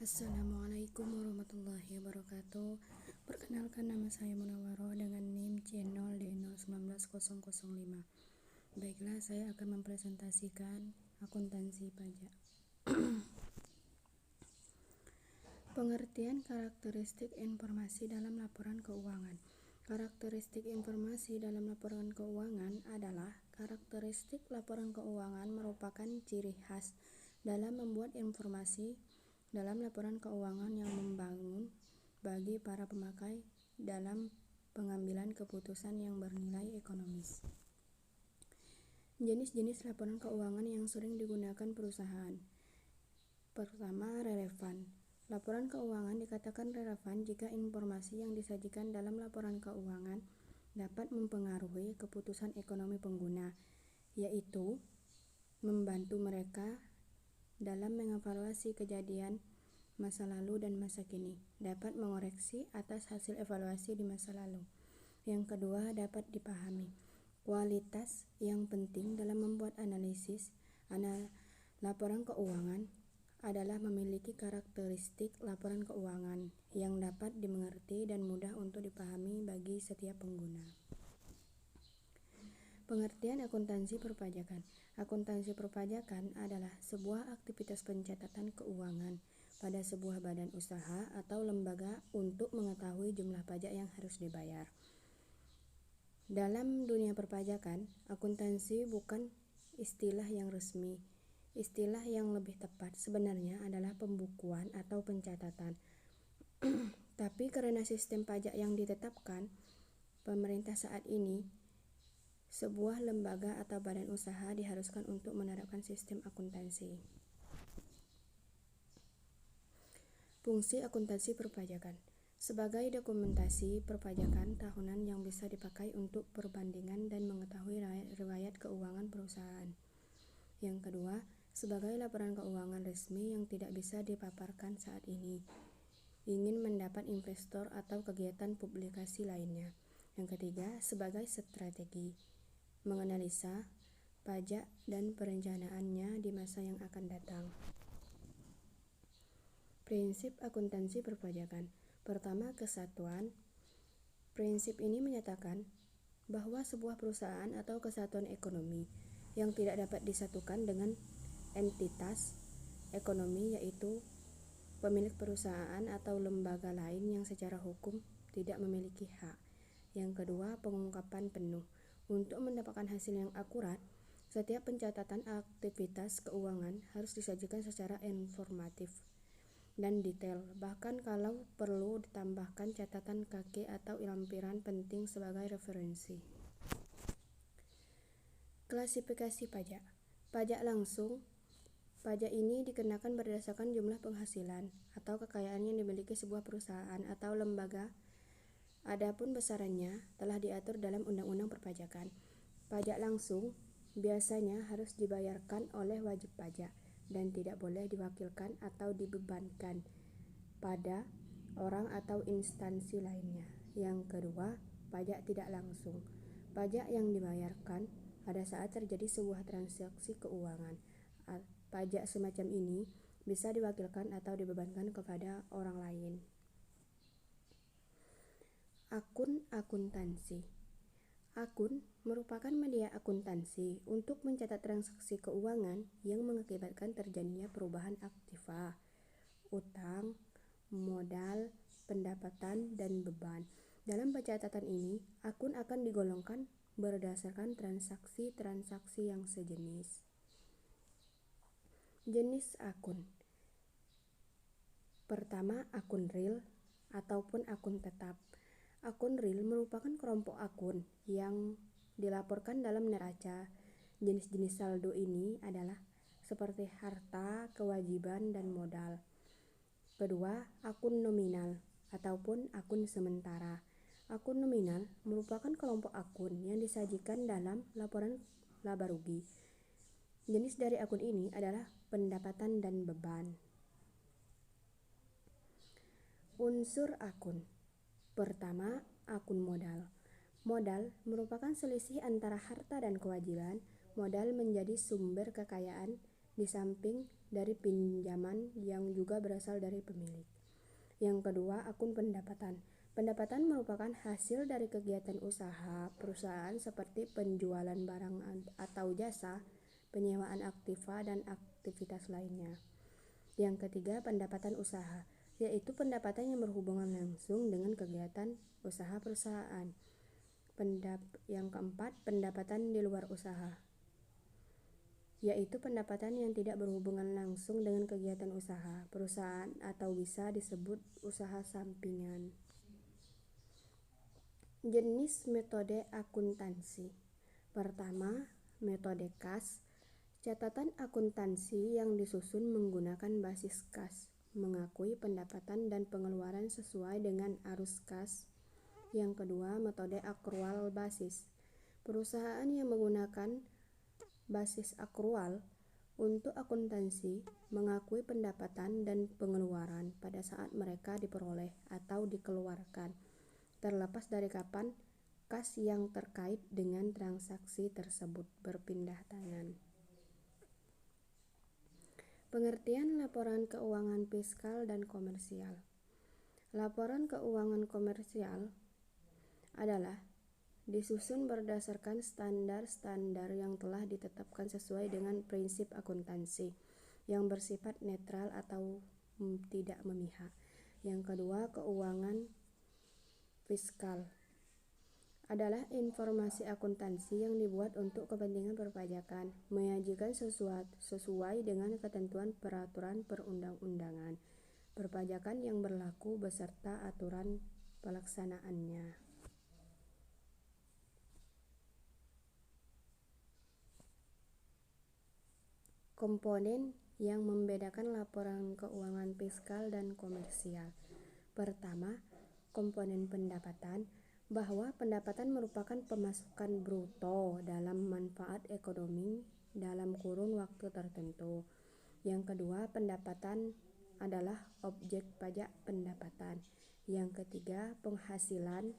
Assalamualaikum warahmatullahi wabarakatuh. Perkenalkan, nama saya Munawwaroh dengan NIM C0D019005. Baiklah, saya akan mempresentasikan akuntansi pajak. Pengertian karakteristik informasi dalam laporan keuangan. Karakteristik informasi dalam laporan keuangan adalah karakteristik laporan keuangan merupakan ciri khas dalam membuat informasi dalam laporan keuangan yang membangun bagi para pemakai dalam pengambilan keputusan yang bernilai ekonomis. Jenis-jenis laporan keuangan yang sering digunakan perusahaan. Pertama, relevan. Laporan keuangan dikatakan relevan jika informasi yang disajikan dalam laporan keuangan dapat mempengaruhi keputusan ekonomi pengguna, yaitu membantu mereka dalam mengevaluasi kejadian masa lalu dan masa kini, dapat mengoreksi atas hasil evaluasi di masa lalu. Yang kedua, dapat dipahami. Kualitas yang penting dalam membuat analisis laporan keuangan adalah memiliki karakteristik laporan keuangan yang dapat dimengerti dan mudah untuk dipahami bagi setiap pengguna. Pengertian akuntansi perpajakan. Akuntansi perpajakan adalah sebuah aktivitas pencatatan keuangan pada sebuah badan usaha atau lembaga untuk mengetahui jumlah pajak yang harus dibayar. Dalam dunia perpajakan, akuntansi bukan istilah yang resmi. Istilah yang lebih tepat sebenarnya adalah pembukuan atau pencatatan. Tapi karena sistem pajak yang ditetapkan pemerintah saat ini, sebuah lembaga atau badan usaha diharuskan untuk menerapkan sistem akuntansi. Fungsi akuntansi perpajakan sebagai dokumentasi perpajakan tahunan yang bisa dipakai untuk perbandingan dan mengetahui riwayat keuangan perusahaan. Yang kedua, sebagai laporan keuangan resmi yang tidak bisa dipaparkan saat ini, ingin mendapat investor atau kegiatan publikasi lainnya. Yang ketiga, sebagai strategi menganalisa pajak dan perencanaannya di masa yang akan datang. Prinsip akuntansi perpajakan. Pertama, kesatuan. Prinsip ini menyatakan bahwa sebuah perusahaan atau kesatuan ekonomi yang tidak dapat disatukan dengan entitas ekonomi, yaitu pemilik perusahaan atau lembaga lain yang secara hukum tidak memiliki hak. Yang kedua, pengungkapan penuh. Untuk mendapatkan hasil yang akurat, setiap pencatatan aktivitas keuangan harus disajikan secara informatif dan detail, bahkan kalau perlu ditambahkan catatan kaki atau lampiran penting sebagai referensi. Klasifikasi pajak. Pajak langsung. Pajak ini dikenakan berdasarkan jumlah penghasilan atau kekayaan yang dimiliki sebuah perusahaan atau lembaga. Adapun besarannya telah diatur dalam Undang-Undang Perpajakan. Pajak langsung biasanya harus dibayarkan oleh wajib pajak dan tidak boleh diwakilkan atau dibebankan pada orang atau instansi lainnya. Yang kedua, pajak tidak langsung. Pajak yang dibayarkan pada saat terjadi sebuah transaksi keuangan. Pajak semacam ini bisa diwakilkan atau dibebankan kepada orang lain. Akun akuntansi. Akun merupakan media akuntansi untuk mencatat transaksi keuangan yang mengakibatkan terjadinya perubahan aktiva, utang, modal, pendapatan, dan beban. Dalam pencatatan ini, akun akan digolongkan berdasarkan transaksi-transaksi yang sejenis. Jenis akun. Pertama, akun real ataupun akun tetap. Akun real merupakan kelompok akun yang dilaporkan dalam neraca. Jenis-jenis saldo ini adalah seperti harta, kewajiban, dan modal. Kedua, akun nominal ataupun akun sementara. Akun nominal merupakan kelompok akun yang disajikan dalam laporan laba rugi. Jenis dari akun ini adalah pendapatan dan beban. Unsur akun. Pertama, akun modal. Modal merupakan selisih antara harta dan kewajiban. Modal menjadi sumber kekayaan di samping dari pinjaman yang juga berasal dari pemilik. Yang kedua, akun pendapatan. Pendapatan merupakan hasil dari kegiatan usaha perusahaan seperti penjualan barang atau jasa, penyewaan aktiva, dan aktivitas lainnya. Yang ketiga, pendapatan usaha, yaitu pendapatan yang berhubungan langsung dengan kegiatan usaha perusahaan. Yang keempat, pendapatan di luar usaha, yaitu pendapatan yang tidak berhubungan langsung dengan kegiatan usaha perusahaan atau bisa disebut usaha sampingan. Jenis metode akuntansi. Pertama, metode kas. Catatan akuntansi yang disusun menggunakan basis kas, mengakui pendapatan dan pengeluaran sesuai dengan arus kas. Yang kedua, metode akrual basis. Perusahaan yang menggunakan basis akrual untuk akuntansi mengakui pendapatan dan pengeluaran pada saat mereka diperoleh atau dikeluarkan, terlepas dari kapan kas yang terkait dengan transaksi tersebut berpindah tangan. Pengertian laporan keuangan fiskal dan komersial. Laporan keuangan komersial adalah disusun berdasarkan standar-standar yang telah ditetapkan sesuai dengan prinsip akuntansi yang bersifat netral atau tidak memihak. Yang kedua, keuangan fiskal adalah informasi akuntansi yang dibuat untuk kepentingan perpajakan, menyajikan sesuai dengan ketentuan peraturan perundang-undangan perpajakan yang berlaku beserta aturan pelaksanaannya. Komponen yang membedakan laporan keuangan fiskal dan komersial. Pertama, komponen pendapatan, bahwa pendapatan merupakan pemasukan bruto dalam manfaat ekonomi dalam kurun waktu tertentu. Yang kedua, pendapatan adalah objek pajak pendapatan. Yang ketiga, penghasilan,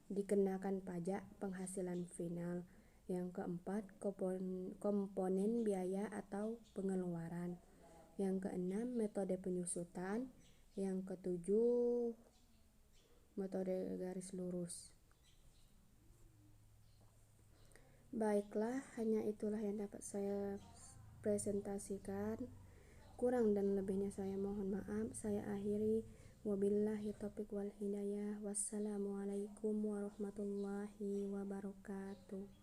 dikenakan pajak penghasilan final. Yang keempat, komponen biaya atau pengeluaran. Yang keenam, metode penyusutan. Yang ketujuh, metode garis lurus. Baiklah, hanya itulah yang dapat saya presentasikan. Kurang dan lebihnya saya mohon maaf. Saya akhiri. Wabillahi taufiq wal hidayah. Wassalamualaikum warahmatullahi wabarakatuh.